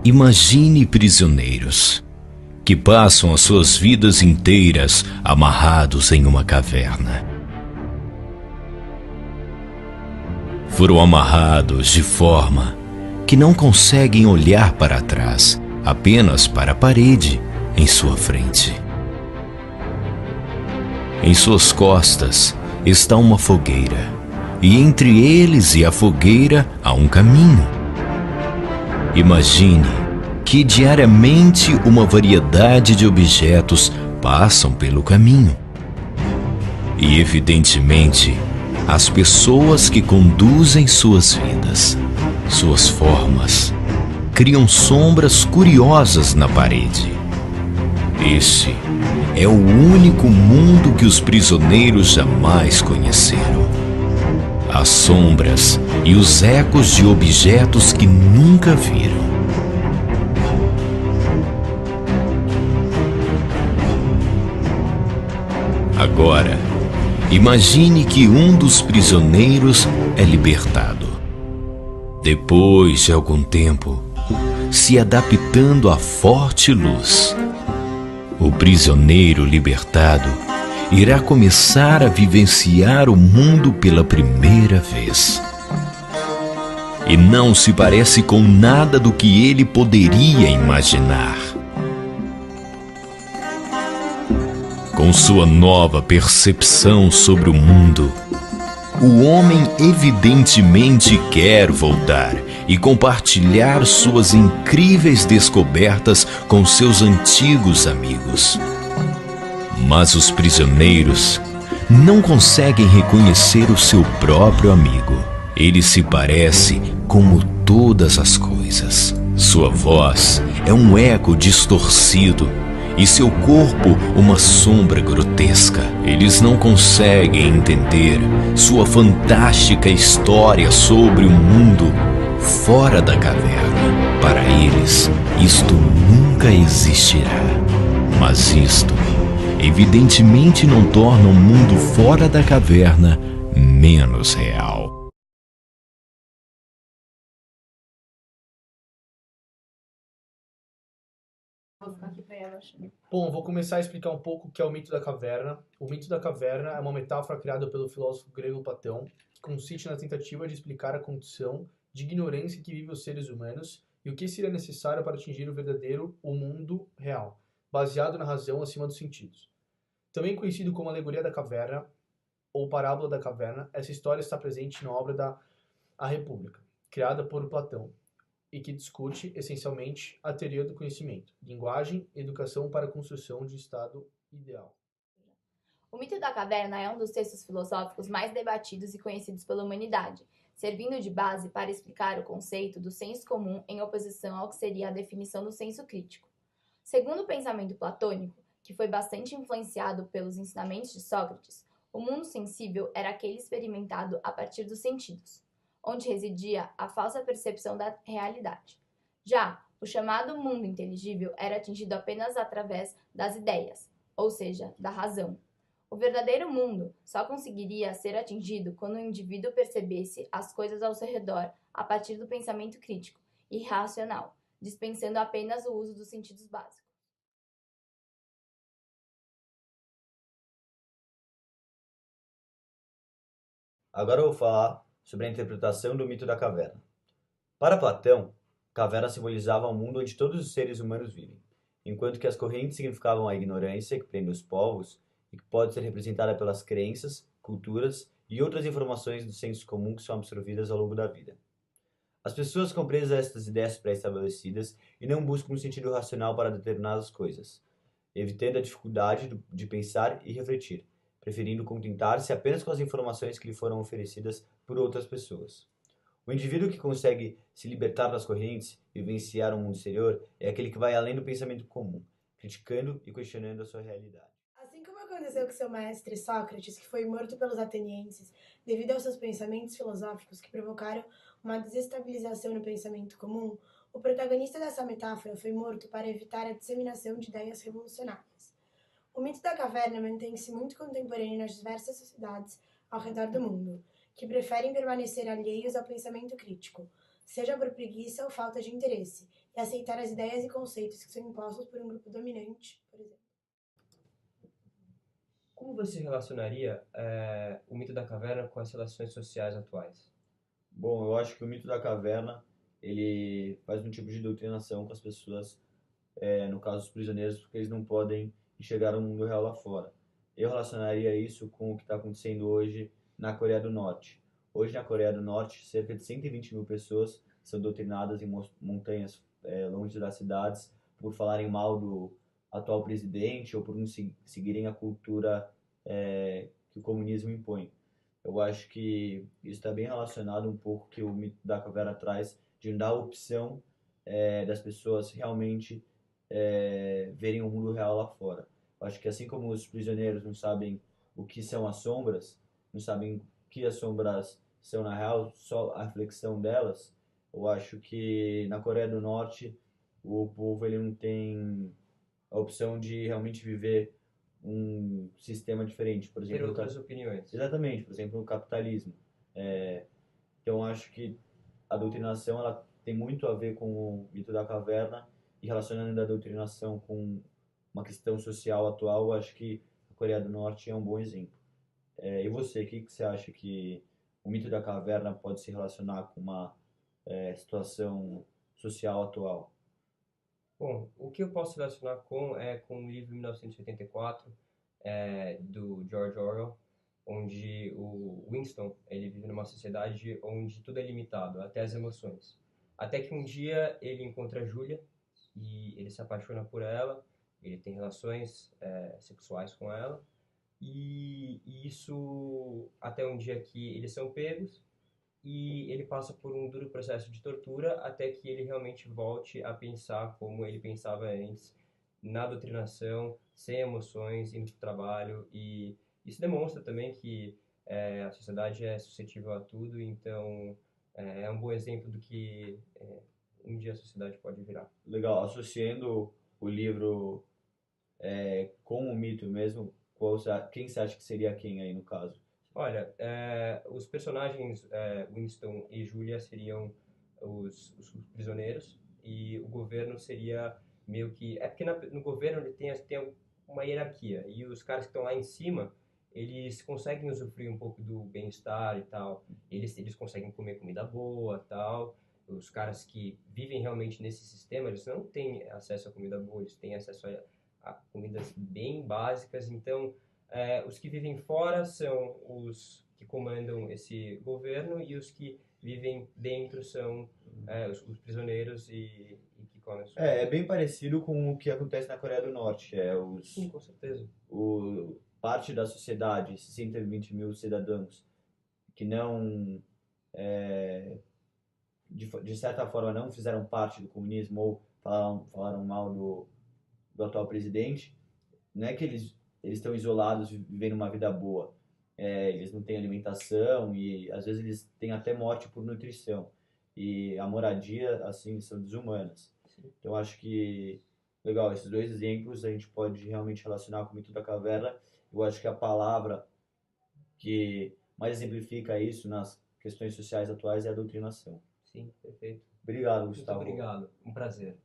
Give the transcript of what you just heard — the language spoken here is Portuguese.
Imagine prisioneiros que passam as suas vidas inteiras amarrados em uma caverna. Foram amarrados de forma que não conseguem olhar para trás, apenas para a parede em sua frente. Em suas costas está uma fogueira, e entre eles e a fogueira há um caminho. Imagine que diariamente uma variedade de objetos passam pelo caminho. E evidentemente, as pessoas que conduzem suas vidas, suas formas, criam sombras curiosas na parede. Este é o único mundo que os prisioneiros jamais conheceram. As sombras e os ecos de objetos que nunca viram. Agora, imagine que um dos prisioneiros é libertado. Depois de algum tempo, se adaptando à forte luz, o prisioneiro libertado irá começar a vivenciar o mundo pela primeira vez. E não se parece com nada do que ele poderia imaginar. Com sua nova percepção sobre o mundo, o homem evidentemente quer voltar e compartilhar suas incríveis descobertas com seus antigos amigos. Mas os prisioneiros não conseguem reconhecer o seu próprio amigo. Ele se parece como todas as coisas. Sua voz é um eco distorcido e seu corpo uma sombra grotesca. Eles não conseguem entender sua fantástica história sobre o mundo fora da caverna. Para eles, isto nunca existirá. Mas isto evidentemente não torna o mundo fora da caverna menos real. Bom, vou começar a explicar um pouco o que é o mito da caverna. O mito da caverna é uma metáfora criada pelo filósofo grego Platão, que consiste na tentativa de explicar a condição de ignorância que vivem os seres humanos e o que seria necessário para atingir o mundo real, baseado na razão acima dos sentidos. Também conhecido como alegoria da caverna ou parábola da caverna, essa história está presente na obra da A República, criada por Platão, e que discute, essencialmente, a teoria do conhecimento, linguagem e educação para a construção de estado ideal. O mito da caverna é um dos textos filosóficos mais debatidos e conhecidos pela humanidade, servindo de base para explicar o conceito do senso comum em oposição ao que seria a definição do senso crítico. Segundo o pensamento platônico, que foi bastante influenciado pelos ensinamentos de Sócrates, o mundo sensível era aquele experimentado a partir dos sentidos, onde residia a falsa percepção da realidade. Já o chamado mundo inteligível era atingido apenas através das ideias, ou seja, da razão. O verdadeiro mundo só conseguiria ser atingido quando o indivíduo percebesse as coisas ao seu redor a partir do pensamento crítico e racional, dispensando apenas o uso dos sentidos básicos. Agora eu vou falar sobre a interpretação do mito da caverna. Para Platão, caverna simbolizava um mundo onde todos os seres humanos vivem, enquanto que as correntes significavam a ignorância que prende os povos e que pode ser representada pelas crenças, culturas e outras informações do senso comum que são absorvidas ao longo da vida. As pessoas ficam presas a estas ideias pré-estabelecidas e não buscam um sentido racional para determinadas coisas, evitando a dificuldade de pensar e refletir, preferindo contentar-se apenas com as informações que lhe foram oferecidas por outras pessoas. O indivíduo que consegue se libertar das correntes e vivenciar um mundo exterior é aquele que vai além do pensamento comum, criticando e questionando a sua realidade. Assim como aconteceu com seu mestre Sócrates, que foi morto pelos atenienses devido aos seus pensamentos filosóficos que provocaram uma desestabilização no pensamento comum, o protagonista dessa metáfora foi morto para evitar a disseminação de ideias revolucionárias. O mito da caverna mantém-se muito contemporâneo nas diversas sociedades ao redor do mundo, que preferem permanecer alheios ao pensamento crítico, seja por preguiça ou falta de interesse, e aceitar as ideias e conceitos que são impostos por um grupo dominante, por exemplo. Como você relacionaria o mito da caverna com as relações sociais atuais? Bom, eu acho que o mito da caverna, ele faz um tipo de doutrinação com as pessoas, no caso os prisioneiros, porque eles não podem enxergar o mundo real lá fora. Eu relacionaria isso com o que está acontecendo hoje na Coreia do Norte. Hoje na Coreia do Norte, cerca de 120 mil pessoas são doutrinadas em montanhas longe das cidades por falarem mal do atual presidente ou por não seguirem a cultura que o comunismo impõe. Eu acho que isso está bem relacionado um pouco que o mito da caverna traz de dar a opção das pessoas realmente verem o mundo real lá fora. Eu acho que assim como os prisioneiros não sabem o que são as sombras, não sabem o que as sombras são na real, só a reflexão delas, eu acho que na Coreia do Norte o povo ele não tem a opção de realmente viver um sistema diferente, por Ter exemplo, outras opiniões. exatamente, por exemplo, o capitalismo. Então acho que a doutrinação ela tem muito a ver com o mito da caverna e relacionando a doutrinação com uma questão social atual, eu acho que a Coreia do Norte é um bom exemplo. E você, o que você acha que o mito da caverna pode se relacionar com uma situação social atual? Bom, o que eu posso relacionar com o livro 1984, do George Orwell, onde o Winston ele vive numa sociedade onde tudo é limitado, até as emoções. Até que um dia ele encontra a Julia e ele se apaixona por ela, ele tem relações sexuais com ela, e isso até um dia que eles são pegos e ele passa por um duro processo de tortura até que ele realmente volte a pensar como ele pensava antes, na doutrinação, sem emoções, indo para o trabalho, e isso demonstra também que a sociedade é suscetível a tudo, então é um bom exemplo do que um dia a sociedade pode virar. Legal, associando o livro com o mito mesmo, quem você acha que seria quem aí no caso? Olha, os personagens Winston e Julia seriam os prisioneiros e o governo seria meio que... É porque no governo ele tem uma hierarquia e os caras que estão lá em cima, eles conseguem usufruir um pouco do bem-estar e tal. Eles conseguem comer comida boa e tal. Os caras que vivem realmente nesse sistema, eles não têm acesso a comida boa, eles têm acesso a comidas bem básicas, então... os que vivem fora são os que comandam esse governo e os que vivem dentro são os prisioneiros e que comem. É bem parecido com o que acontece na Coreia do Norte. Sim, com certeza. Parte da sociedade, esses 120 mil cidadãos que não, de certa forma, não fizeram parte do comunismo ou falaram mal do atual presidente, não é que eles estão isolados, vivendo uma vida boa. Eles não têm alimentação e às vezes eles têm até morte por nutrição. E a moradia, assim, são desumanas. Então acho que, legal, esses dois exemplos a gente pode realmente relacionar com o mito da caverna. Eu acho que a palavra que mais exemplifica isso nas questões sociais atuais é a doutrinação. Sim, perfeito. Obrigado, Muito Gustavo. obrigado. Um prazer.